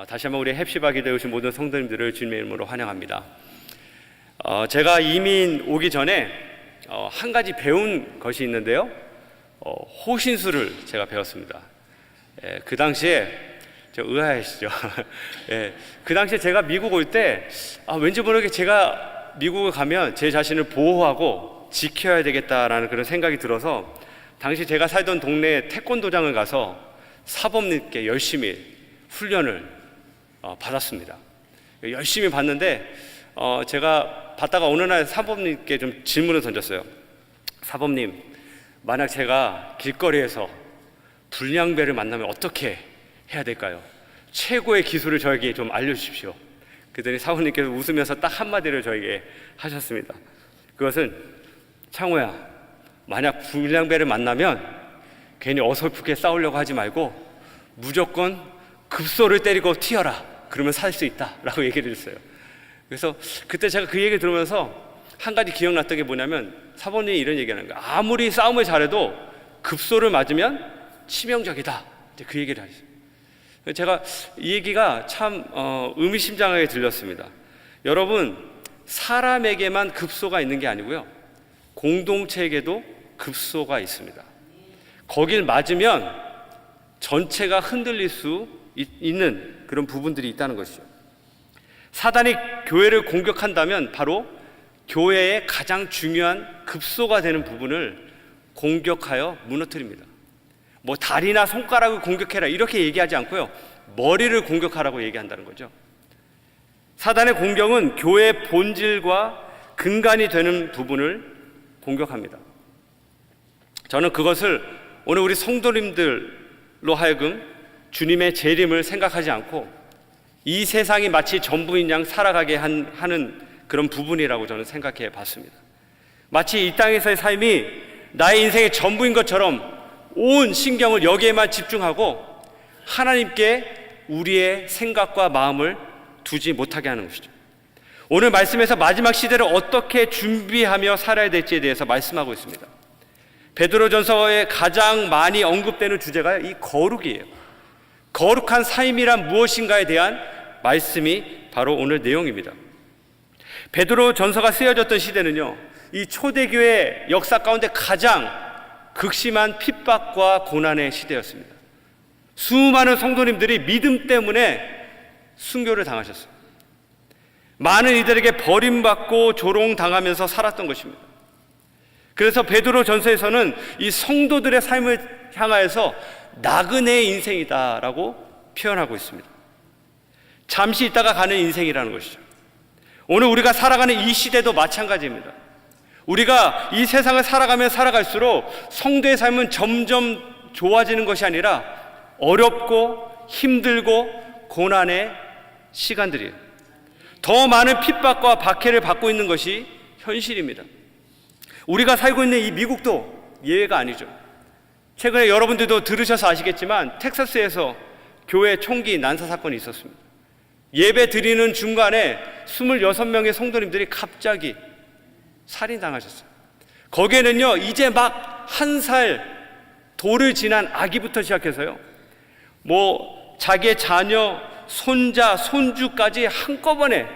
다시 한번 우리 헵시바기에 오신 모든 성도님들을 주님의 이름으로 환영합니다. 제가 이민 오기 전에 한 가지 배운 것이 있는데요. 호신술을 제가 배웠습니다. 그 당시에 의아하시죠? 그 당시에 제가 미국 올 때 왠지 모르게 제가 미국에 가면 제 자신을 보호하고 지켜야 되겠다라는 그런 생각이 들어서 당시 제가 살던 동네에 태권도장을 가서 사범님께 열심히 훈련을 받았습니다. 열심히 받는데 제가 받다가 어느 날 사범님께 좀 질문을 던졌어요. 사범님, 만약 제가 길거리에서 불량배를 만나면 어떻게 해야 될까요? 최고의 기술을 저에게 좀 알려주십시오. 그랬더니 사범님께서 웃으면서 딱 한마디를 저에게 하셨습니다. 그것은, 창호야, 만약 불량배를 만나면 괜히 어설프게 싸우려고 하지 말고 무조건 급소를 때리고 튀어라. 그러면 살 수 있다 라고 얘기를 했어요. 그래서 그때 제가 그 얘기를 들으면서 한 가지 기억났던 게 뭐냐면, 사범님이 이런 얘기하는 거예요. 아무리 싸움을 잘해도 급소를 맞으면 치명적이다. 이제 그 얘기를 하셨어요. 제가 이 얘기가 참 의미심장하게 들렸습니다. 여러분, 사람에게만 급소가 있는 게 아니고요, 공동체에게도 급소가 있습니다. 거길 맞으면 전체가 흔들릴 수 있는 그런 부분들이 있다는 것이죠. 사단이 교회를 공격한다면 바로 교회의 가장 중요한 급소가 되는 부분을 공격하여 무너뜨립니다. 뭐 다리나 손가락을 공격해라 이렇게 얘기하지 않고요, 머리를 공격하라고 얘기한다는 거죠. 사단의 공격은 교회의 본질과 근간이 되는 부분을 공격합니다. 저는 그것을 오늘 우리 성도님들로 하여금 주님의 재림을 생각하지 않고 이 세상이 마치 전부인 양 살아가게 하는 그런 부분이라고 저는 생각해 봤습니다. 마치 이 땅에서의 삶이 나의 인생의 전부인 것처럼 온 신경을 여기에만 집중하고 하나님께 우리의 생각과 마음을 두지 못하게 하는 것이죠. 오늘 말씀에서 마지막 시대를 어떻게 준비하며 살아야 될지에 대해서 말씀하고 있습니다. 베드로전서에 가장 많이 언급되는 주제가 이 거룩이에요. 거룩한 삶이란 무엇인가에 대한 말씀이 바로 오늘 내용입니다. 베드로전서가 쓰여졌던 시대는요, 이 초대교회 역사 가운데 가장 극심한 핍박과 고난의 시대였습니다. 수많은 성도님들이 믿음 때문에 순교를 당하셨어요. 많은 이들에게 버림받고 조롱당하면서 살았던 것입니다. 그래서 베드로전서에서는 이 성도들의 삶을 향하여서 나그네의 인생이다라고 표현하고 있습니다. 잠시 있다가 가는 인생이라는 것이죠. 오늘 우리가 살아가는 이 시대도 마찬가지입니다. 우리가 이 세상을 살아가면 살아갈수록 성도의 삶은 점점 좋아지는 것이 아니라 어렵고 힘들고 고난의 시간들이에요. 더 많은 핍박과 박해를 받고 있는 것이 현실입니다. 우리가 살고 있는 이 미국도 예외가 아니죠. 최근에 여러분들도 들으셔서 아시겠지만 텍사스에서 교회 총기 난사 사건이 있었습니다. 예배 드리는 중간에 26명의 성도님들이 갑자기 살인당하셨어요. 거기에는요, 이제 막 1살 돌을 지난 아기부터 시작해서요, 뭐 자기의 자녀, 손자, 손주까지 한꺼번에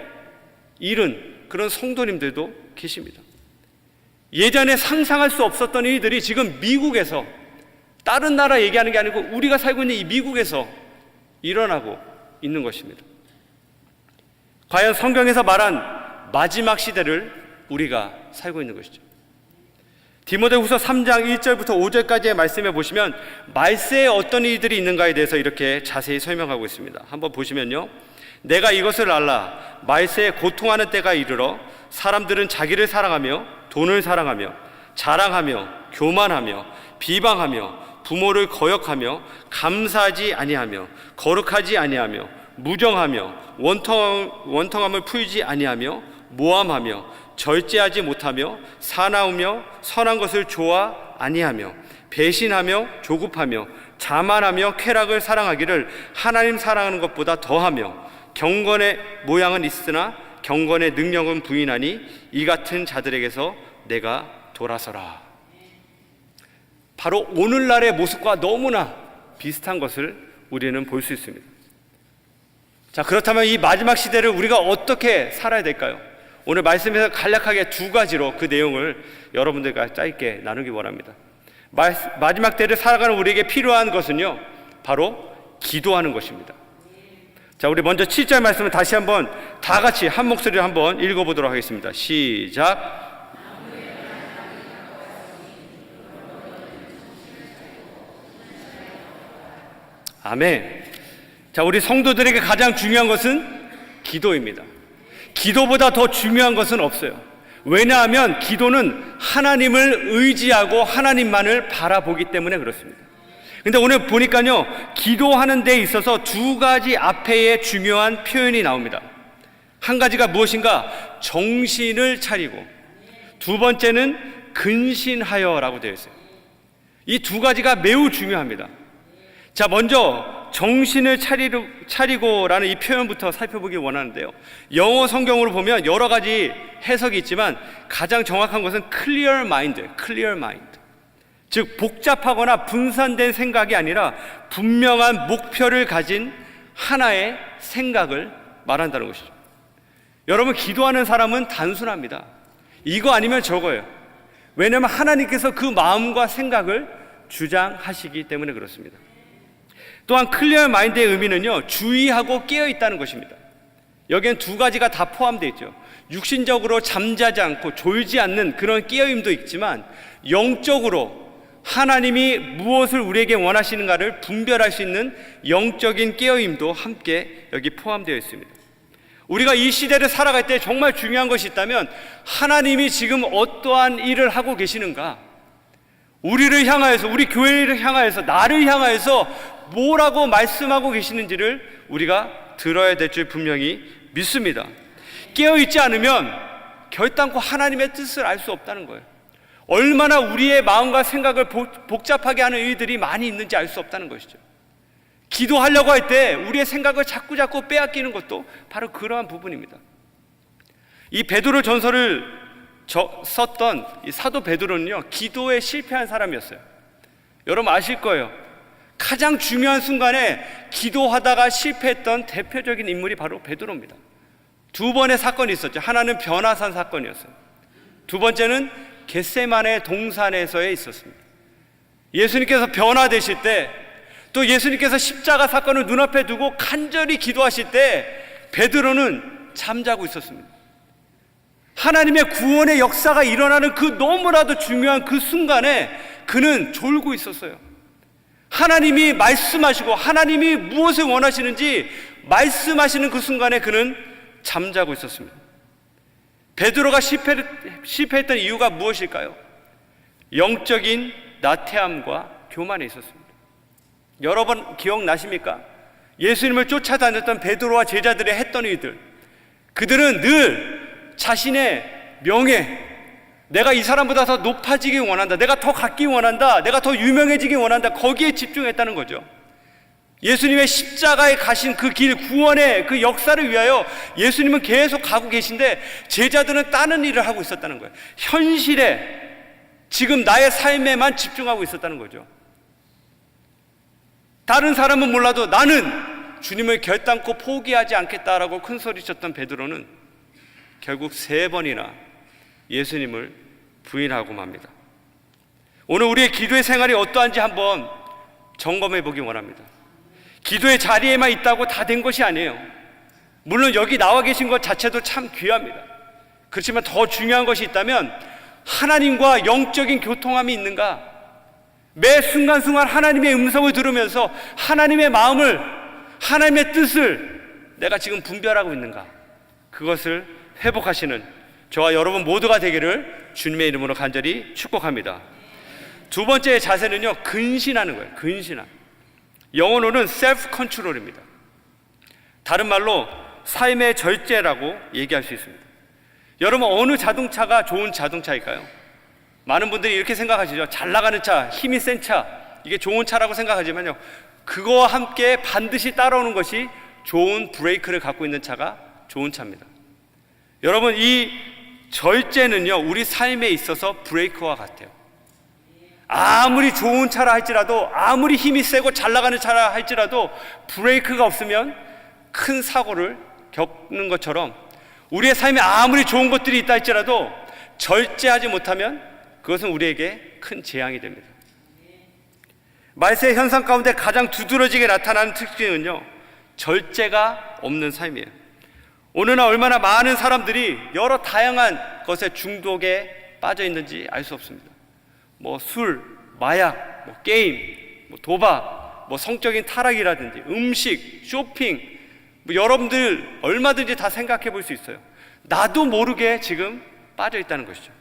잃은 그런 성도님들도 계십니다. 예전에 상상할 수 없었던 일들이 지금 미국에서, 다른 나라 얘기하는 게 아니고 우리가 살고 있는 이 미국에서 일어나고 있는 것입니다. 과연 성경에서 말한 마지막 시대를 우리가 살고 있는 것이죠. 디모데후서 3장 1절부터 5절까지의 말씀에 보시면 말세에 어떤 일들이 있는가에 대해서 이렇게 자세히 설명하고 있습니다. 한번 보시면요, 내가 이것을 알라. 말세에 고통하는 때가 이르러 사람들은 자기를 사랑하며 돈을 사랑하며 자랑하며 교만하며 비방하며 부모를 거역하며 감사하지 아니하며 거룩하지 아니하며 무정하며 원통함을 풀지 아니하며 모함하며 절제하지 못하며 사나우며 선한 것을 좋아 아니하며 배신하며 조급하며 자만하며 쾌락을 사랑하기를 하나님 사랑하는 것보다 더하며 경건의 모양은 있으나 경건의 능력은 부인하니 이 같은 자들에게서 내가 돌아서라. 바로 오늘날의 모습과 너무나 비슷한 것을 우리는 볼 수 있습니다. 자, 그렇다면 이 마지막 시대를 우리가 어떻게 살아야 될까요? 오늘 말씀에서 간략하게 두 가지로 그 내용을 여러분들과 짧게 나누기 원합니다. 마지막 때를 살아가는 우리에게 필요한 것은요, 바로 기도하는 것입니다. 자, 우리 먼저 7절 말씀을 다시 한번 다 같이 한 목소리로 한번 읽어보도록 하겠습니다. 시작. 아멘. 자, 우리 성도들에게 가장 중요한 것은 기도입니다. 기도보다 더 중요한 것은 없어요. 왜냐하면 기도는 하나님을 의지하고 하나님만을 바라보기 때문에 그렇습니다. 근데 오늘 보니까요, 기도하는 데 있어서 두 가지 앞에 중요한 표현이 나옵니다. 한 가지가 무엇인가? 정신을 차리고, 두 번째는 근신하여라고 되어 있어요. 이 두 가지가 매우 중요합니다. 자, 먼저 정신을 차리고라는 이 표현부터 살펴보기 원하는데요, 영어 성경으로 보면 여러 가지 해석이 있지만 가장 정확한 것은 clear mind. 즉 복잡하거나 분산된 생각이 아니라 분명한 목표를 가진 하나의 생각을 말한다는 것이죠. 여러분, 기도하는 사람은 단순합니다. 이거 아니면 저거예요. 왜냐하면 하나님께서 그 마음과 생각을 주장하시기 때문에 그렇습니다. 또한 클리어 마인드의 의미는요, 주의하고 깨어있다는 것입니다. 여기엔 두 가지가 다 포함되어 있죠. 육신적으로 잠자지 않고 졸지 않는 그런 깨어임도 있지만, 영적으로 하나님이 무엇을 우리에게 원하시는가를 분별할 수 있는 영적인 깨어임도 함께 여기 포함되어 있습니다. 우리가 이 시대를 살아갈 때 정말 중요한 것이 있다면, 하나님이 지금 어떠한 일을 하고 계시는가, 우리를 향하여서, 우리 교회를 향하여서, 나를 향하여서 뭐라고 말씀하고 계시는지를 우리가 들어야 될 줄 분명히 믿습니다. 깨어있지 않으면 결단코 하나님의 뜻을 알 수 없다는 거예요. 얼마나 우리의 마음과 생각을 복잡하게 하는 일들이 많이 있는지 알 수 없다는 것이죠. 기도하려고 할 때 우리의 생각을 자꾸자꾸 빼앗기는 것도 바로 그러한 부분입니다. 이 베드로 전서를 썼던 이 사도 베드로는요, 기도에 실패한 사람이었어요. 여러분 아실 거예요. 가장 중요한 순간에 기도하다가 실패했던 대표적인 인물이 바로 베드로입니다. 두 번의 사건이 있었죠. 하나는 변화산 사건이었어요. 두 번째는 겟세마네 동산에서에 있었습니다. 예수님께서 변화되실 때, 또 예수님께서 십자가 사건을 눈앞에 두고 간절히 기도하실 때 베드로는 잠자고 있었습니다. 하나님의 구원의 역사가 일어나는 그 너무나도 중요한 그 순간에 그는 졸고 있었어요. 하나님이 말씀하시고 하나님이 무엇을 원하시는지 말씀하시는 그 순간에 그는 잠자고 있었습니다. 베드로가 실패했던 이유가 무엇일까요? 영적인 나태함과 교만에 있었습니다. 여러분 기억나십니까? 예수님을 쫓아다녔던 베드로와 제자들이 했던 일들, 그들은 늘 자신의 명예, 내가 이 사람보다 더 높아지기 원한다, 내가 더 갖기 원한다, 내가 더 유명해지기 원한다, 거기에 집중했다는 거죠. 예수님의 십자가에 가신 그 길, 구원의 그 역사를 위하여 예수님은 계속 가고 계신데 제자들은 다른 일을 하고 있었다는 거예요. 현실에, 지금 나의 삶에만 집중하고 있었다는 거죠. 다른 사람은 몰라도 나는 주님을 결단코 포기하지 않겠다라고 큰 소리쳤던 베드로는 결국 3번이나 예수님을 부인하고 맙니다. 오늘 우리의 기도의 생활이 어떠한지 한번 점검해 보기 원합니다. 기도의 자리에만 있다고 다 된 것이 아니에요. 물론 여기 나와 계신 것 자체도 참 귀합니다. 그렇지만 더 중요한 것이 있다면 하나님과 영적인 교통함이 있는가? 매 순간순간 하나님의 음성을 들으면서 하나님의 마음을, 하나님의 뜻을 내가 지금 분별하고 있는가? 그것을 회복하시는 저와 여러분 모두가 되기를 주님의 이름으로 간절히 축복합니다. 두 번째 자세는요, 근신하는 거예요. 근신함. 영어로는 self control입니다. 다른 말로 삶의 절제라고 얘기할 수 있습니다. 여러분, 어느 자동차가 좋은 자동차일까요? 많은 분들이 이렇게 생각하시죠. 잘 나가는 차, 힘이 센 차, 이게 좋은 차라고 생각하지만요, 그거와 함께 반드시 따라오는 것이 좋은 브레이크를 갖고 있는 차가 좋은 차입니다. 여러분, 이 절제는요, 우리 삶에 있어서 브레이크와 같아요. 아무리 좋은 차라 할지라도, 아무리 힘이 세고 잘 나가는 차라 할지라도 브레이크가 없으면 큰 사고를 겪는 것처럼 우리의 삶에 아무리 좋은 것들이 있다 할지라도 절제하지 못하면 그것은 우리에게 큰 재앙이 됩니다. 말세의 현상 가운데 가장 두드러지게 나타나는 특징은요, 절제가 없는 삶이에요. 오늘날 얼마나 많은 사람들이 여러 다양한 것에 중독에 빠져 있는지 알 수 없습니다. 술, 마약, 게임, 도박, 성적인 타락이라든지 음식, 쇼핑, 여러분들 얼마든지 다 생각해 볼 수 있어요. 나도 모르게 지금 빠져 있다는 것이죠.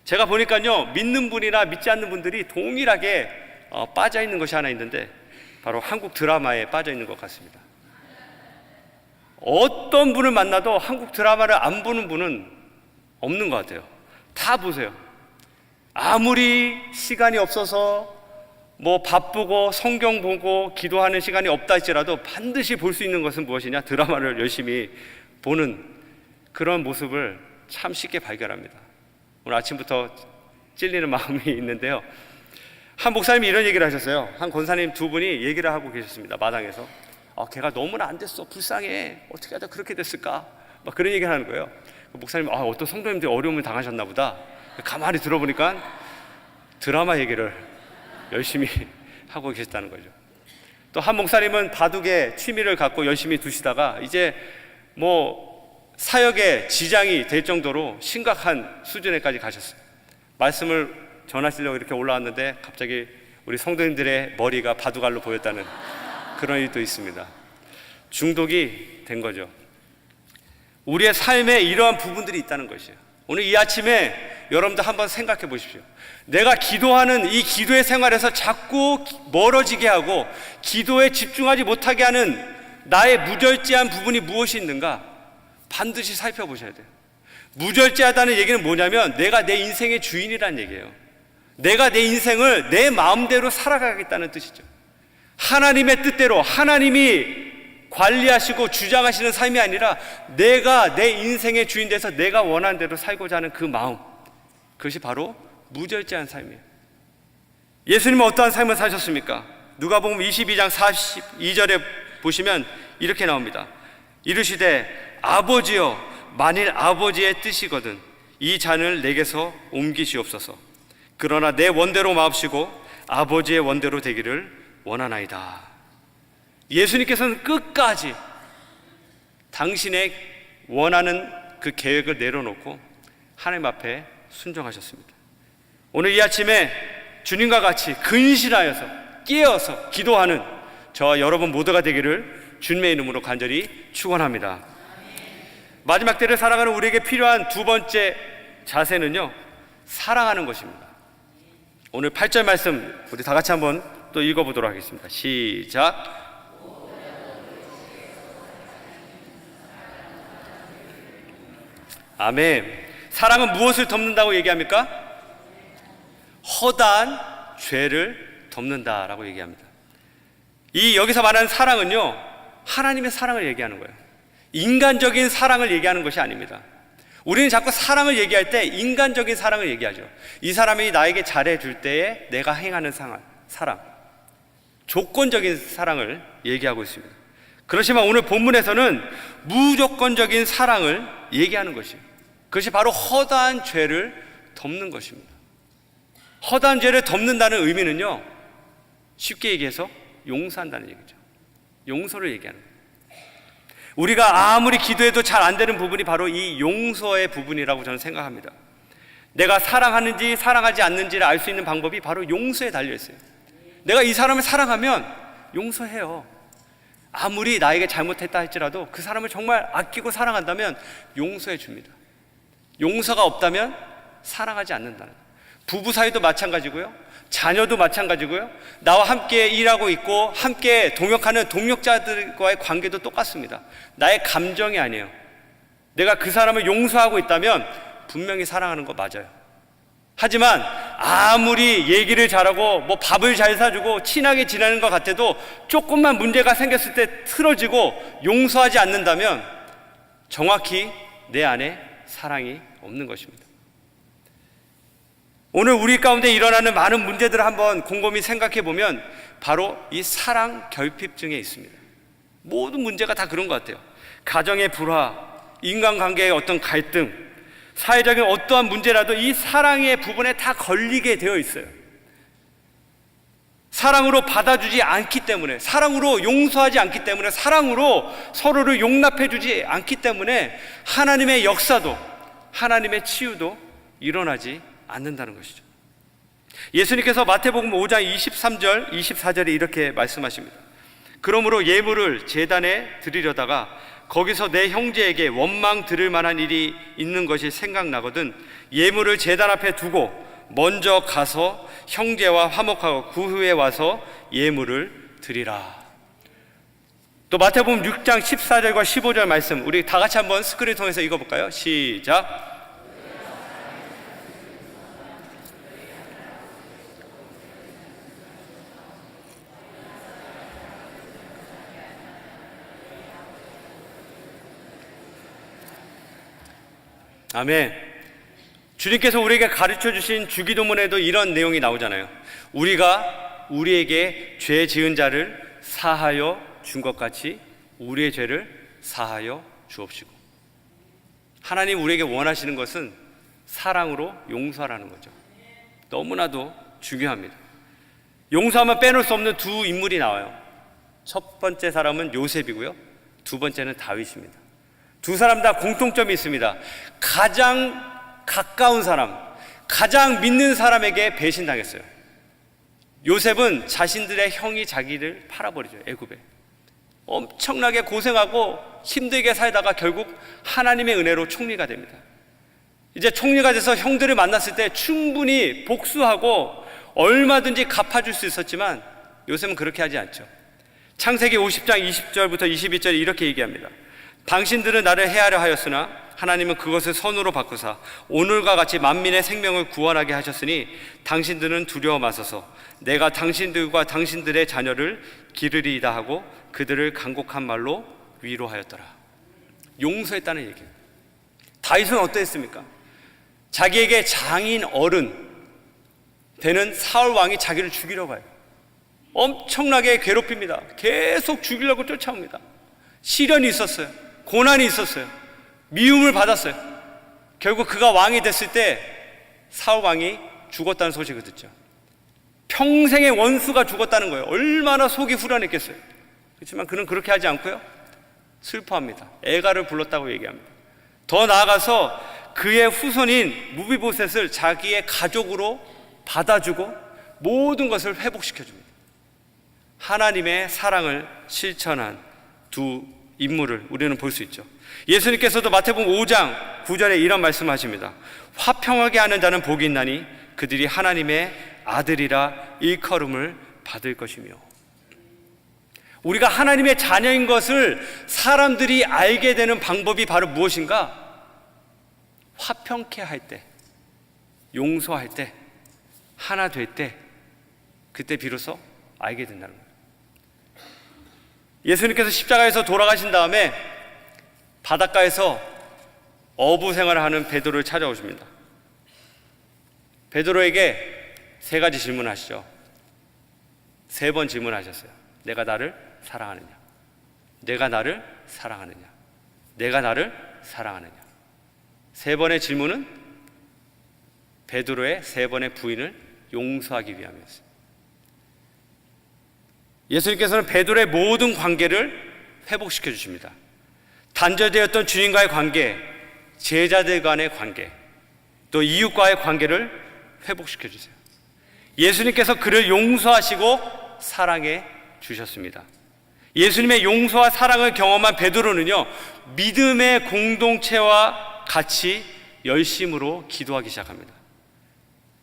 제가 보니까요, 믿는 분이나 믿지 않는 분들이 동일하게 빠져 있는 것이 하나 있는데 바로 한국 드라마에 빠져 있는 것 같습니다. 어떤 분을 만나도 한국 드라마를 안 보는 분은 없는 것 같아요. 다 보세요. 아무리 시간이 없어서 바쁘고 성경 보고 기도하는 시간이 없다 할지라도 반드시 볼 수 있는 것은 무엇이냐? 드라마를 열심히 보는 그런 모습을 참 쉽게 발견합니다. 오늘 아침부터 찔리는 마음이 있는데요, 한 목사님이 이런 얘기를 하셨어요. 한 권사님 두 분이 얘기를 하고 계셨습니다. 마당에서 걔가 너무나 안 됐어, 불쌍해, 어떻게 하다 그렇게 됐을까, 그런 얘기를 하는 거예요. 목사님, 어떤 성도님들이 어려움을 당하셨나 보다. 가만히 들어보니까 드라마 얘기를 열심히 하고 계셨다는 거죠. 또 한 목사님은 바둑에 취미를 갖고 열심히 두시다가 이제 사역에 지장이 될 정도로 심각한 수준에까지 가셨어요. 말씀을 전하시려고 이렇게 올라왔는데 갑자기 우리 성도님들의 머리가 바둑알로 보였다는 그런 일도 있습니다. 중독이 된 거죠. 우리의 삶에 이러한 부분들이 있다는 것이에요. 오늘 이 아침에 여러분들 한번 생각해 보십시오. 내가 기도하는 이 기도의 생활에서 자꾸 멀어지게 하고 기도에 집중하지 못하게 하는 나의 무절제한 부분이 무엇이 있는가 반드시 살펴보셔야 돼요. 무절제하다는 얘기는 뭐냐면 내가 내 인생의 주인이라는 얘기예요. 내가 내 인생을 내 마음대로 살아가겠다는 뜻이죠. 하나님의 뜻대로 하나님이 관리하시고 주장하시는 삶이 아니라 내가 내 인생의 주인 돼서 내가 원하는 대로 살고자 하는 그 마음, 그것이 바로 무절제한 삶이에요. 예수님은 어떠한 삶을 사셨습니까? 누가복음 22장 42절에 보시면 이렇게 나옵니다. 이르시되 아버지여, 만일 아버지의 뜻이거든 이 잔을 내게서 옮기시옵소서. 그러나 내 원대로 마옵시고 아버지의 원대로 되기를 원하나이다. 예수님께서는 끝까지 당신의 원하는 그 계획을 내려놓고 하나님 앞에 순종하셨습니다. 오늘 이 아침에 주님과 같이 근신하여서 깨어서 기도하는 저와 여러분 모두가 되기를 주님의 이름으로 간절히 축원합니다. 마지막 때를 살아가는 우리에게 필요한 두 번째 자세는요, 사랑하는 것입니다. 오늘 8절 말씀 우리 다 같이 한번 또 읽어보도록 하겠습니다. 시작. 아멘. 사랑은 무엇을 덮는다고 얘기합니까? 허다한 죄를 덮는다라고 얘기합니다. 여기서 말하는 사랑은요, 하나님의 사랑을 얘기하는 거예요. 인간적인 사랑을 얘기하는 것이 아닙니다. 우리는 자꾸 사랑을 얘기할 때 인간적인 사랑을 얘기하죠. 이 사람이 나에게 잘해줄 때에 내가 행하는 사랑, 조건적인 사랑을 얘기하고 있습니다. 그렇지만 오늘 본문에서는 무조건적인 사랑을 얘기하는 것이에요. 그것이 바로 허다한 죄를 덮는 것입니다. 허다한 죄를 덮는다는 의미는요, 쉽게 얘기해서 용서한다는 얘기죠. 용서를 얘기하는 거예요. 우리가 아무리 기도해도 잘 안 되는 부분이 바로 이 용서의 부분이라고 저는 생각합니다. 내가 사랑하는지 사랑하지 않는지를 알 수 있는 방법이 바로 용서에 달려 있어요. 내가 이 사람을 사랑하면 용서해요. 아무리 나에게 잘못했다 할지라도 그 사람을 정말 아끼고 사랑한다면 용서해 줍니다. 용서가 없다면 사랑하지 않는다는 거예요. 부부 사이도 마찬가지고요, 자녀도 마찬가지고요, 나와 함께 일하고 있고 함께 동역하는 동역자들과의 관계도 똑같습니다. 나의 감정이 아니에요. 내가 그 사람을 용서하고 있다면 분명히 사랑하는 거 맞아요. 하지만 아무리 얘기를 잘하고 밥을 잘 사주고 친하게 지내는 것 같아도 조금만 문제가 생겼을 때 틀어지고 용서하지 않는다면 정확히 내 안에 사랑이 없는 것입니다. 오늘 우리 가운데 일어나는 많은 문제들을 한번 곰곰이 생각해 보면 바로 이 사랑 결핍증에 있습니다. 모든 문제가 다 그런 것 같아요. 가정의 불화, 인간관계의 어떤 갈등, 사회적인 어떠한 문제라도 이 사랑의 부분에 다 걸리게 되어 있어요. 사랑으로 받아주지 않기 때문에, 사랑으로 용서하지 않기 때문에, 사랑으로 서로를 용납해주지 않기 때문에 하나님의 역사도, 하나님의 치유도 일어나지 않는다는 것이죠. 예수님께서 마태복음 5장 23절, 24절에 이렇게 말씀하십니다. 그러므로 예물을 제단에 드리려다가 거기서 내 형제에게 원망 들을 만한 일이 있는 것이 생각나거든 예물을 제단 앞에 두고 먼저 가서 형제와 화목하고 그 후에 와서 예물을 드리라. 또 마태복음 6장 14절과 15절 말씀, 우리 다 같이 한번 스크린 통해서 읽어볼까요? 시작. 아멘. 주님께서 우리에게 가르쳐 주신 주기도문에도 이런 내용이 나오잖아요. 우리가 우리에게 죄 지은 자를 사하여 준 것 같이 우리의 죄를 사하여 주옵시고. 하나님 우리에게 원하시는 것은 사랑으로 용서하라는 거죠. 너무나도 중요합니다. 용서하면 빼놓을 수 없는 두 인물이 나와요. 첫 번째 사람은 요셉이고요, 두 번째는 다윗입니다. 두 사람 다 공통점이 있습니다. 가장 가까운 사람, 가장 믿는 사람에게 배신당했어요. 요셉은 자신들의 형이 자기를 팔아버리죠. 애굽에 엄청나게 고생하고 힘들게 살다가 결국 하나님의 은혜로 총리가 됩니다. 이제 총리가 돼서 형들을 만났을 때 충분히 복수하고 얼마든지 갚아줄 수 있었지만 요셉은 그렇게 하지 않죠. 창세기 50장 20절부터 22절에 이렇게 얘기합니다. 당신들은 나를 해하려 하였으나 하나님은 그것을 선으로 바꾸사 오늘과 같이 만민의 생명을 구원하게 하셨으니 당신들은 두려워 마소서. 내가 당신들과 당신들의 자녀를 기르리이다 하고 그들을 간곡한 말로 위로하였더라. 용서했다는 얘기예요. 다윗은 어떠했습니까? 자기에게 장인 어른 되는 사울 왕이 자기를 죽이려고 해요. 엄청나게 괴롭힙니다. 계속 죽이려고 쫓아옵니다. 시련이 있었어요. 고난이 있었어요. 미움을 받았어요. 결국 그가 왕이 됐을 때 사울 왕이 죽었다는 소식을 듣죠. 평생의 원수가 죽었다는 거예요. 얼마나 속이 후련했겠어요. 그렇지만 그는 그렇게 하지 않고요, 슬퍼합니다. 애가를 불렀다고 얘기합니다. 더 나아가서 그의 후손인 무비보셋을 자기의 가족으로 받아주고 모든 것을 회복시켜줍니다. 하나님의 사랑을 실천한 두 인물을 우리는 볼 수 있죠. 예수님께서도 마태복음 5장 9절에 이런 말씀하십니다. 화평하게 하는 자는 복이 있나니 그들이 하나님의 아들이라 일컬음을 받을 것이며. 우리가 하나님의 자녀인 것을 사람들이 알게 되는 방법이 바로 무엇인가? 화평케 할 때, 용서할 때, 하나 될 때, 그때 비로소 알게 된다는 거예요. 예수님께서 십자가에서 돌아가신 다음에 바닷가에서 어부 생활을 하는 베드로를 찾아오십니다. 베드로에게 세 가지 질문하시죠. 세 번 질문하셨어요. 내가 나를 사랑하느냐? 내가 나를 사랑하느냐? 내가 나를 사랑하느냐? 세 번의 질문은 베드로의 세 번의 부인을 용서하기 위함이었어요. 예수님께서는 베드로의 모든 관계를 회복시켜 주십니다. 단절되었던 주님과의 관계, 제자들 간의 관계, 또 이웃과의 관계를 회복시켜 주세요. 예수님께서 그를 용서하시고 사랑해 주셨습니다. 예수님의 용서와 사랑을 경험한 베드로는요, 믿음의 공동체와 같이 열심으로 기도하기 시작합니다.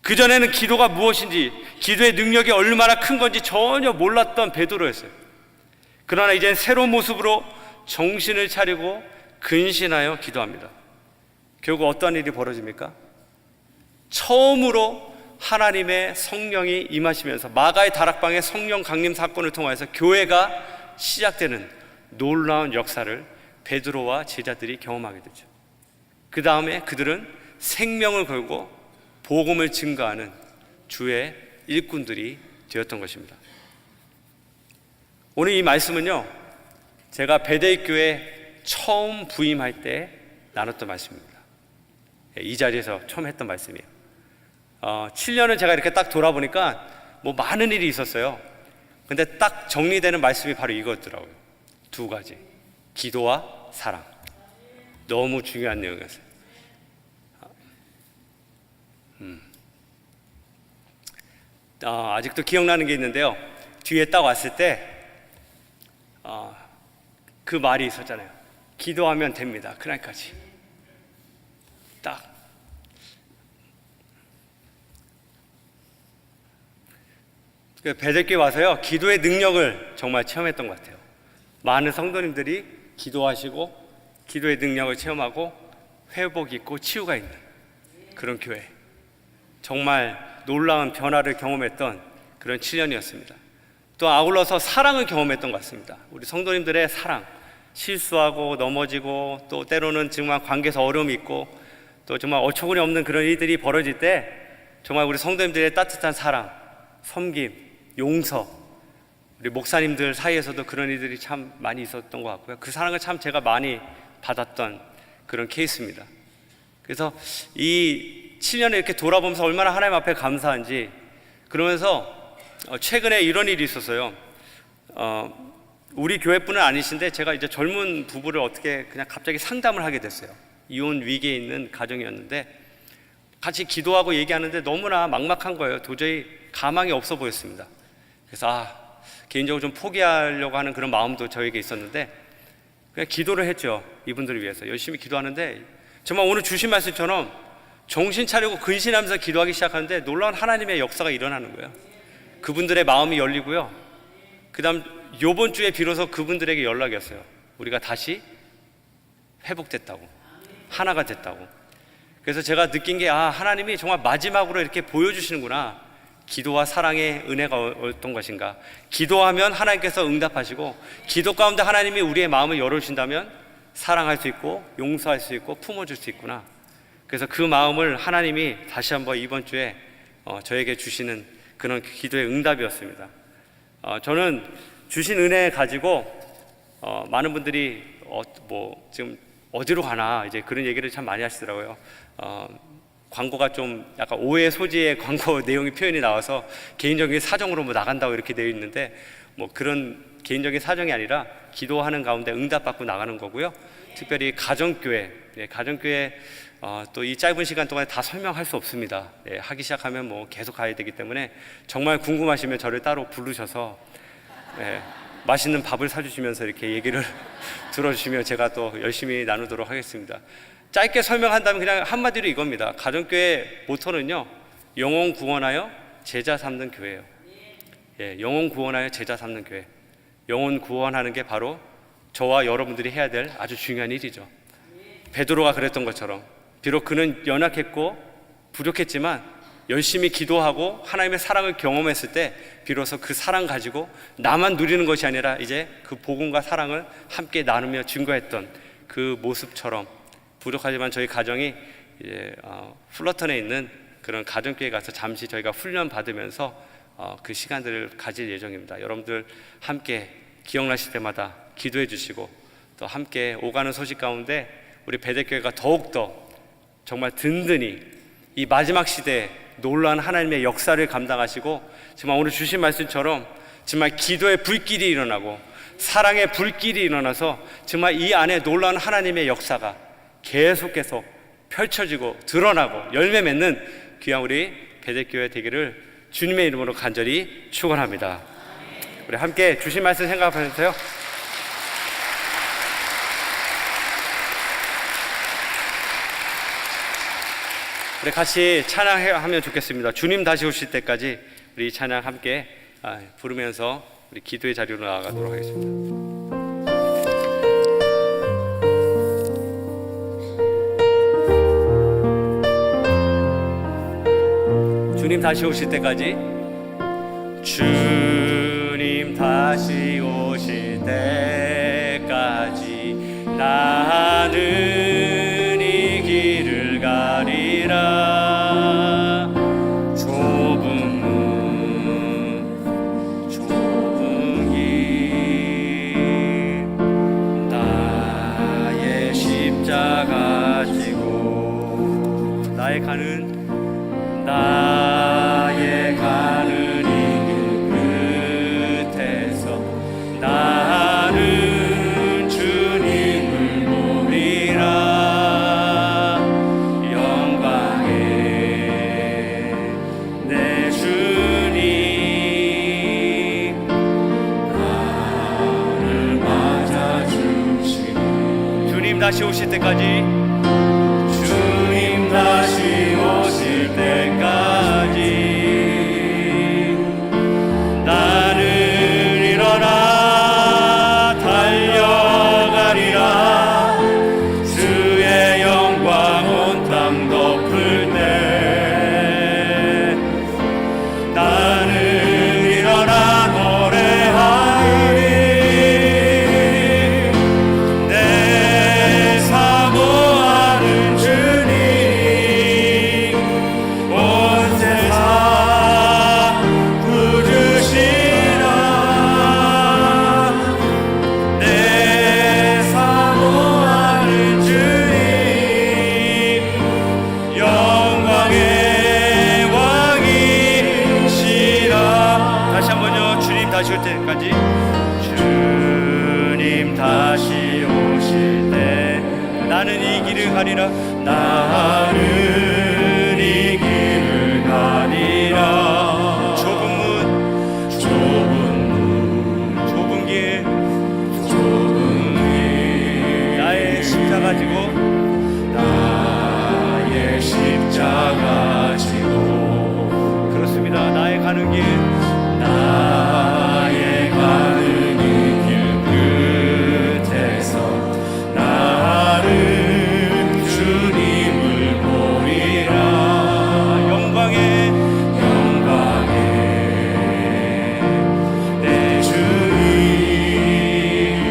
그전에는 기도가 무엇인지, 기도의 능력이 얼마나 큰 건지 전혀 몰랐던 베드로였어요. 그러나 이제 새로운 모습으로 정신을 차리고 근신하여 기도합니다. 결국 어떠한 일이 벌어집니까? 처음으로 하나님의 성령이 임하시면서 마가의 다락방의 성령 강림 사건을 통해서 교회가 시작되는 놀라운 역사를 베드로와 제자들이 경험하게 되죠. 그 다음에 그들은 생명을 걸고 복음을 증거하는 주의 일꾼들이 되었던 것입니다. 오늘 이 말씀은요, 제가 베데교회 처음 부임할 때 나눴던 말씀입니다. 이 자리에서 처음 했던 말씀이에요. 7년을 제가 이렇게 딱 돌아보니까 뭐 많은 일이 있었어요. 근데 딱 정리되는 말씀이 바로 이거였더라고요. 두 가지, 기도와 사랑. 너무 중요한 내용이었어요. 아직도 기억나는 게 있는데요. 뒤에 딱 왔을 때 그 말이 있었잖아요. 기도하면 됩니다. 그날까지. 딱 베델교회 와서요, 기도의 능력을 정말 체험했던 것 같아요. 많은 성도님들이 기도하시고 기도의 능력을 체험하고 회복 있고 치유가 있는 그런 교회, 정말 놀라운 변화를 경험했던 그런 7년이었습니다. 또 아울러서 사랑을 경험했던 것 같습니다. 우리 성도님들의 사랑, 실수하고 넘어지고 또 때로는 정말 관계에서 어려움이 있고 또 정말 어처구니 없는 그런 일들이 벌어질 때 정말 우리 성도님들의 따뜻한 사랑, 섬김, 용서, 우리 목사님들 사이에서도 그런 일들이 참 많이 있었던 것 같고요. 그 사랑을 참 제가 많이 받았던 그런 케이스입니다. 그래서 이 7년을 이렇게 돌아보면서 얼마나 하나님 앞에 감사한지, 그러면서 최근에 이런 일이 있었어요. 우리 교회뿐은 아니신데 제가 이제 젊은 부부를 어떻게 그냥 갑자기 상담을 하게 됐어요. 이혼 위기에 있는 가정이었는데 같이 기도하고 얘기하는데 너무나 막막한 거예요. 도저히 가망이 없어 보였습니다. 그래서 개인적으로 좀 포기하려고 하는 그런 마음도 저에게 있었는데 그냥 기도를 했죠. 이분들을 위해서 열심히 기도하는데 정말 오늘 주신 말씀처럼 정신 차리고 근신하면서 기도하기 시작하는데 놀라운 하나님의 역사가 일어나는 거예요. 그분들의 마음이 열리고요. 그 다음 요번 주에 비로소 그분들에게 연락이 왔어요. 우리가 다시 회복됐다고, 하나가 됐다고. 그래서 제가 느낀 게 하나님이 정말 마지막으로 이렇게 보여주시는구나. 기도와 사랑의 은혜가 어떤 것인가. 기도하면 하나님께서 응답하시고 기도 가운데 하나님이 우리의 마음을 열어주신다면 사랑할 수 있고 용서할 수 있고 품어줄 수 있구나. 그래서 그 마음을 하나님이 다시 한번 이번 주에 저에게 주시는 그런 기도의 응답이었습니다. 저는 주신 은혜 가지고 많은 분들이 지금 어디로 가나 이제 그런 얘기를 참 많이 하시더라고요. 광고가 좀 약간 오해 소지의 광고 내용이 표현이 나와서 개인적인 사정으로 나간다고 이렇게 되어 있는데 그런 개인적인 사정이 아니라 기도하는 가운데 응답받고 나가는 거고요. 특별히 가정교회, 가정교회 또 이 짧은 시간 동안에 다 설명할 수 없습니다. 하기 시작하면 계속 가야 되기 때문에 정말 궁금하시면 저를 따로 부르셔서 맛있는 밥을 사주시면서 이렇게 얘기를 들어주시면 제가 또 열심히 나누도록 하겠습니다. 짧게 설명한다면 그냥 한마디로 이겁니다. 가정교회 모토는요, 영혼 구원하여 제자 삼는 교회예요. 영혼 구원하여 제자 삼는 교회. 영혼 구원하는 게 바로 저와 여러분들이 해야 될 아주 중요한 일이죠. 베드로가 그랬던 것처럼 비록 그는 연약했고 부족했지만 열심히 기도하고 하나님의 사랑을 경험했을 때 비로소 그 사랑 가지고 나만 누리는 것이 아니라 이제 그 복음과 사랑을 함께 나누며 증거했던 그 모습처럼, 부족하지만 저희 가정이 이제 플러턴에 있는 그런 가정교회 가서 잠시 저희가 훈련 받으면서 그 시간들을 가질 예정입니다. 여러분들 함께 기억나실 때마다 기도해 주시고 또 함께 오가는 소식 가운데 우리 베델교회가 더욱더 정말 든든히 이 마지막 시대에 놀라운 하나님의 역사를 감당하시고 정말 오늘 주신 말씀처럼 정말 기도의 불길이 일어나고 사랑의 불길이 일어나서 정말 이 안에 놀라운 하나님의 역사가 계속해서 펼쳐지고 드러나고 열매 맺는 귀한 우리 베델교회 되기를 주님의 이름으로 간절히 축원합니다. 우리 함께 주신 말씀 생각하면서요, 우리 같이 찬양하면 좋겠습니다. 주님 다시 오실 때까지 우리 찬양 함께 부르면서 우리 기도의 자리로 나아가도록 하겠습니다. 주님 다시 오실 때까지, 주님 다시 오실 때까지 나는 이 길을 가리라. 좁은 문 좁은 길 십자가 지고 나의 가는 이 길 끝에서 나는 주님을 보리라. 영광에 내 주님 나를 맞아주시고 주님 다시 오실 때까지 주님 다시 오실 때까지 나는 일어나 달려가리라. 주의 영광 온 땅 덮을 때 나는 일어나 노래하리. 내 사모하는 주님 온 세상 부르시라. 내 사모하는 주님 영광의 왕이시라. 다시 한번요. 주님 다시 올 때까지 주님 다시 오실 때 나는 이 길을 가리라. 나는 이 길을 가리라. 좁은 길 나의 십자가 지고 그렇습니다. 나의 가는 길 길 끝에서 나는 주님을 보리라. 영광에 내 주님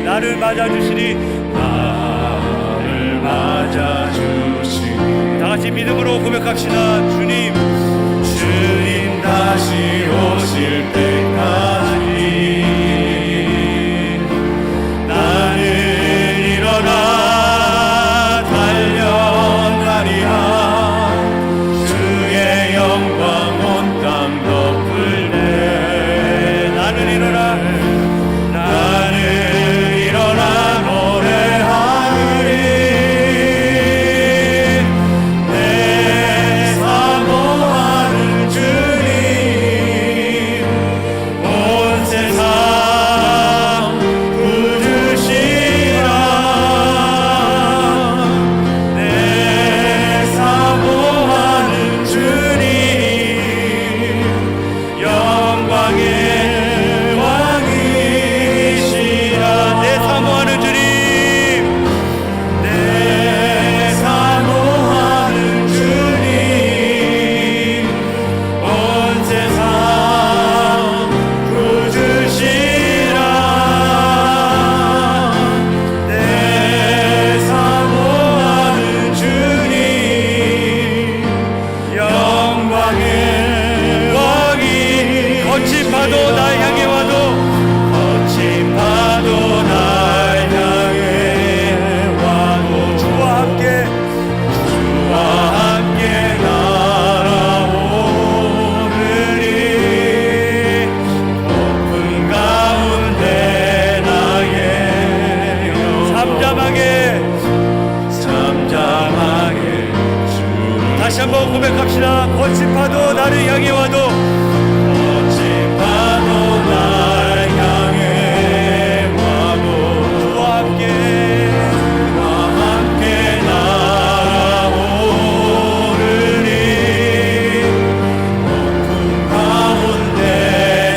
나를 맞아주시니 다같이 믿음으로 고백합시다. 주님 다시 오실 때까지 나는 일어나 달려가리라. 주의 영광 온 땅 덮을 때 나는 일어나 노래하리. 내 사모하는 주님 온 세상 부르시라. 내 사모하는 주님 영광의 왕이시라. 내 사모하는 주님 내 사모하는 주님 온 세상 부르시라. 내 사모하는 주님 영광의 왕이 거친 파도 날 향해 와도 주와 함께 날아오르리. 높은 가운데 나의 잠잠하게 다시 한번 고백합시다. 거친 파도 나를 향해 와도 주와 함께 날아오르리. 높은 가운데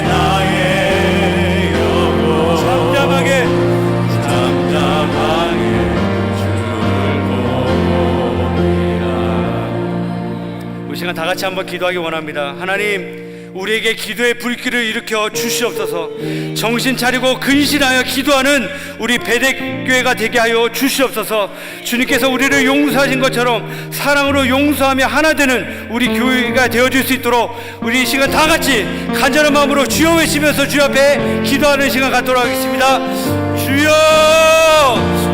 나의 영혼 잠잠하게 우리 시간 다 같이 한번 기도하기 원합니다. 하나님 우리에게 기도의 불길을 일으켜 주시옵소서. 정신 차리고 근신하여 기도하는 우리 베델교회가 되게 하여 주시옵소서. 주님께서 우리를 용서하신 것처럼 사랑으로 용서하며 하나 되는 우리 교회가 되어줄 수 있도록 우리 이 시간 다 같이 간절한 마음으로 주여 외치면서 주 앞에 기도하는 시간 갖도록 하겠습니다. 주여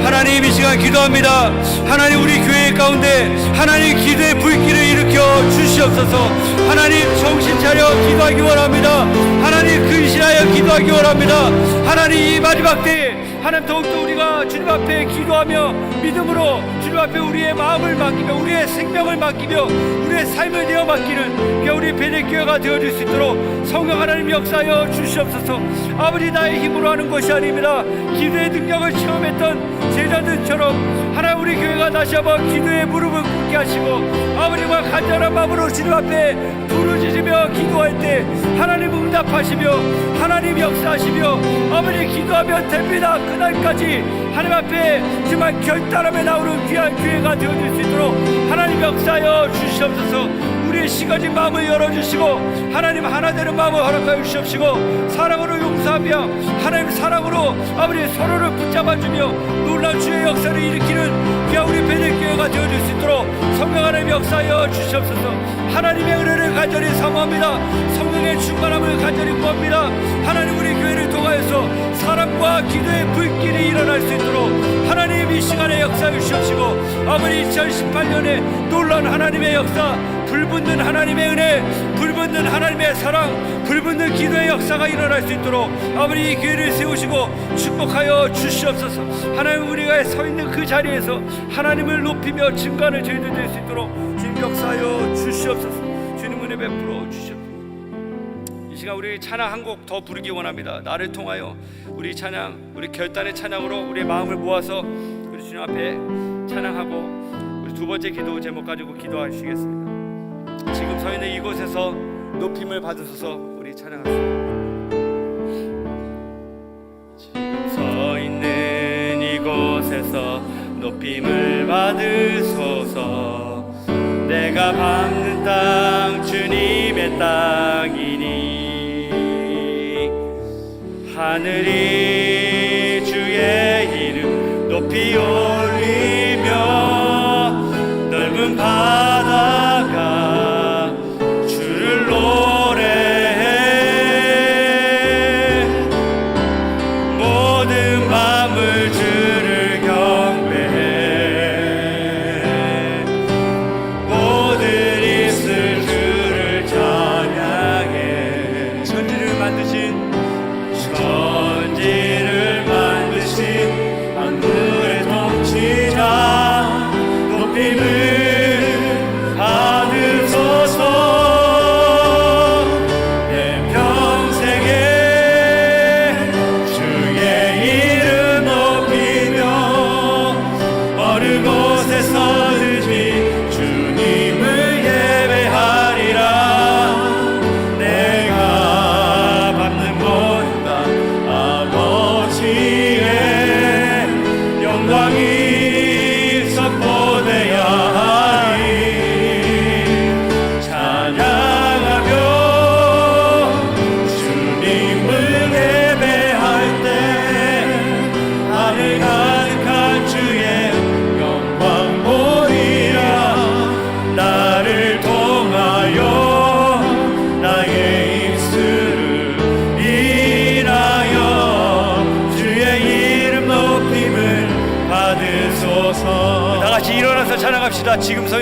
하나님 이 시간 기도합니다. 하나님 우리 교회 가운데 하나님 기도의 불길을 일으켜 주시옵소서. 하나님 정신 차려 기도하기 원합니다. 하나님 근신하여 기도하기 원합니다. 하나님 이 마지막 때에 하나님 더욱더 우리가 주님 앞에 기도하며 믿음으로 주님 앞에 우리의 마음을 맡기며 우리의 생명을 맡기며 우리의 삶을 내어 맡기는 우리 베델교회가 되어줄 수 있도록 성령 하나님 역사하여 주시옵소서. 아버지 나의 힘으로 하는 것이 아닙니다. 기도의 능력을 체험했던 제자들처럼 하나님 우리 교회가 다시 한번 기도의 무릎을 꿇게 하시고 아버지와 간절한 마음으로 주님 앞에 부르짖으며 기도할 때 하나님 응답하시며 하나님 역사하시며 아버지 기도하면 됩니다. 그날까지 하나님 앞에 정말 결단하며 나오는 귀한 교회가 되어줄 수 있도록 하나님 역사하여 주시옵소서. 우리의 시가진 마음을 열어주시고 하나님 하나 되는 마음을 허락하여 주시옵시고 사랑으로 용서하며 하나님 사랑으로 아버지 서로를 붙잡아주며 놀라운 주의 역사를 일으키는 귀한 우리 베델교회가 되어줄 수 있도록 성령 하나님 역사하여 주시옵소서. 하나님의 은혜를 간절히 사모합니다. 성령의 충만함을 간절히 구합니다. 하나님 우리 교회를 통하여서 사랑과 기도의 불길이 일어날 수 있도록 하나님 이 시간에 역사해 주시옵시고 아버지 2018년에 놀라운 하나님의 역사 불붙는 하나님의 은혜 불붙는 하나님의 사랑 불붙는 기도의 역사가 일어날 수 있도록 아버지 이 교회를 세우시고 축복하여 주시옵소서. 하나님 우리가 서 있는 그 자리에서 하나님을 높이며 증거하는 저희들 될 수 있도록 주님 역사하여 주시옵소서. 주님 은혜 베풀어 주시옵소서. 이 시간 우리 찬양 한 곡 더 부르기 원합니다. 나를 통하여 우리 찬양 우리 결단의 찬양으로 우리의 마음을 모아서 우리 주님 앞에 찬양하고 우리 두 번째 기도 제목 가지고 기도하시겠습니다. 지금 서 있는 이곳에서 높임을 받으소서. 우리 찬양합니다. 지금 서 있는 이곳에서 높임을 받으소서. 내가 밟는 땅 주님의 땅이니 하늘이 주의 이름 높이 올리며 넓은 바다가 주를 노래해 모든 밤을 주를 경배해 모든 입술 주를 찬양해 천지를 만드신 만물의 통치자 높임을 받으소서. 내 평생에 주의 이름 높이며 어느 곳에 서든지 주님을 예배하리라. 내가 받는 모든 것 아버지의 영광이 선포되야 하리. 찬양하며 주님을 예배할 때 하늘 가득한 주의 영광 보이라. 나를 통하여 나의 입술을 인하여 주의 이름 높임을 받으소서. 다 같이 일어나서 찬양합시다. 지금 서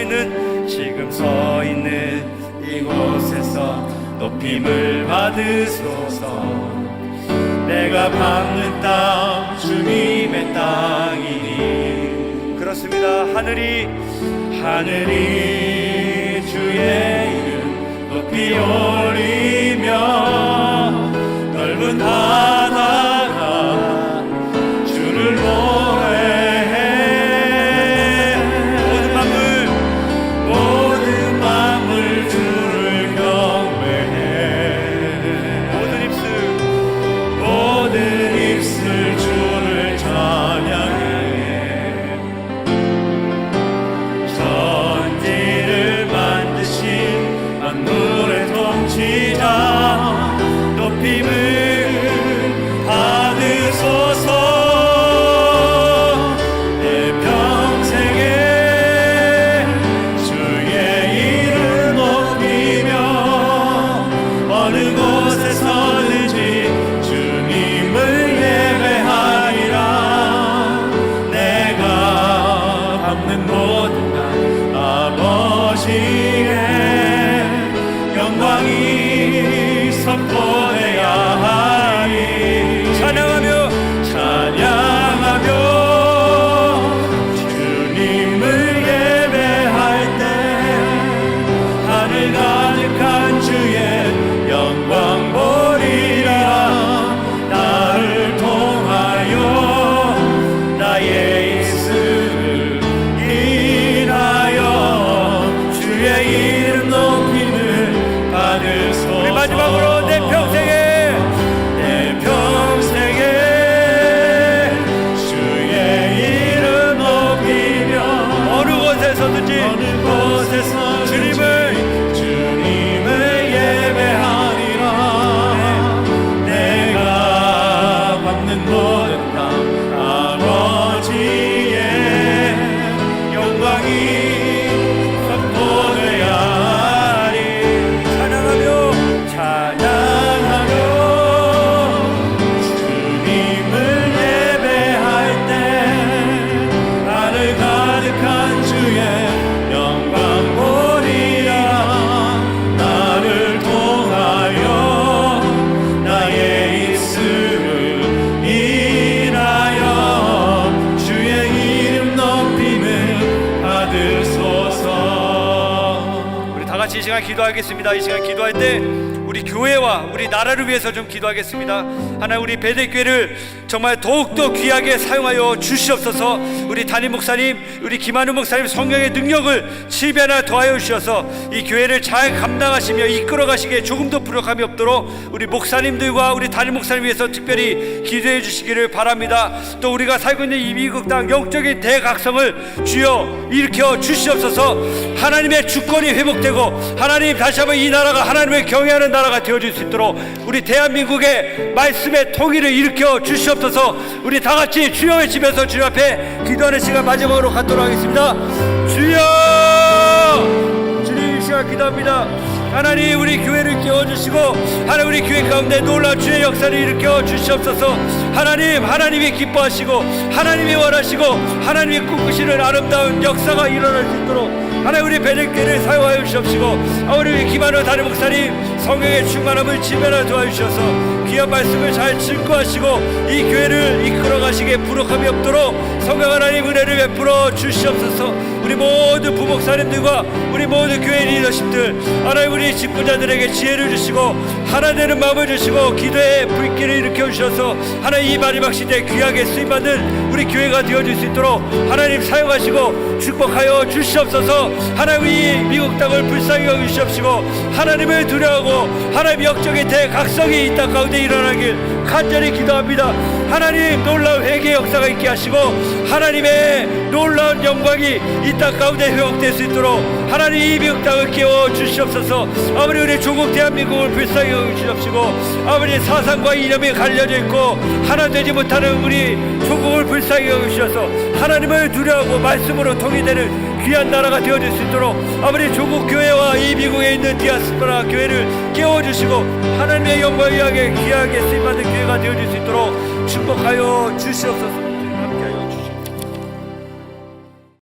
있는 이곳에서 높임을 받으소서. 내가 밟는 땅 주님의 땅이니 그렇습니다. 하늘이 주의 이름 높이 올리며 넓은 바다가 주를 노래해 모든 만물 주를 경배해 모든 입술 주를 찬양해 천지를 만드신 만물의 통치자 높임을 선포되야 하리. 찬양하며 주님을 예배할 때 하늘 가득한 주의 영광 보리라. 나를 통하여 나의 입술을 인하여 주의 이름 높임을 받으소서. 우리 다 같이 이 시간 기도하겠습니다. 이 시간 기도할 때 우리 교회와 우리 나라를 위해서 좀 기도하겠습니다. 하나님, 우리 베델교회를 정말 더욱더 귀하게 사용하여 주시옵소서. 우리 담임 목사님, 우리 김한우 목사님 성령의 능력을 7배나 더하여 주셔서 이 교회를 잘 감당하시며 이끌어 가시기에 조금도 부족함이 없도록 우리 목사님들과 우리 담임 목사님 위해서 특별히 기도해 주시기를 바랍니다. 또 우리가 살고 있는 이 미국 땅 영적인 대각성을 주여 일으켜 주시옵소서. 하나님의 주권이 회복되고 하나님 다시 한번 이 나라가 하나님을 경외하는 나라가 되어질 수 있도록 우리 대한민국의 말씀의 통일을 일으켜 주시옵소서. 우리 다 같이 주여 외치면서 주님 앞에 기도하는 시간 마지막으로 갖도록 하겠습니다. 주여! 주님, 이 시간 기도합니다. 하나님, 우리 교회를 깨워주시고 하나님, 우리 교회 가운데 놀라운 주의 역사를 일으켜 주시옵소서. 하나님, 하나님이 기뻐하시고 하나님이 원하시고 하나님이 꿈꾸시는 아름다운 역사가 일어날 수 있도록 하나님, 우리 베델교회를 사용하여 주시옵시고 우리 김한우 담임 목사님 성령의 충만함을 지면하여 도와주셔서 귀한 말씀을 잘 증거하시고 이 교회를 이끌어 가시기에 부족함이 없도록 성령 하나님 은혜를 베풀어 주시옵소서. 우리 모든 부목사님들과 우리 모든 교회 리더십들 하나님, 우리 직분자들에게 지혜를 주시고 하나 되는 마음을 주시고 기도의 불길을 일으켜 주셔서 하나님, 이 마지막 시대에 귀하게 쓰임받는 우리 교회가 되어질 수 있도록 하나님 사용하시고 축복하여 주시옵소서. 하나님, 이 미국 땅을 불쌍히 여기시옵시고 하나님을 두려워하고 하나님 역적인 대각성이 이 땅 가운데 일어나길 간절히 기도합니다. 하나님, 놀라운 회개 역사가 있게 하시고 하나님의 놀라운 영광이 이 땅 가운데 회복될 수 있도록 하나님, 이 미국 땅을 깨워 주시옵소서. 아버지, 우리 조국 대한민국을 불쌍히 여기시옵시고 아버지, 사상과 이념이 갈려져 있고 하나 되지 못하는 우리 조국을 불쌍히 여기셔서 하나님을 두려워하고 말씀으로 통일되는 귀한 나라가 되어질 수 있도록 아버지, 조국 교회와 이 미국에 있는 디아스포라 교회를 깨워주시고 하나님의 영광을 위하게 귀하게 쓰임받는 교회가 되어질 수 있도록 축복하여 주시옵소서.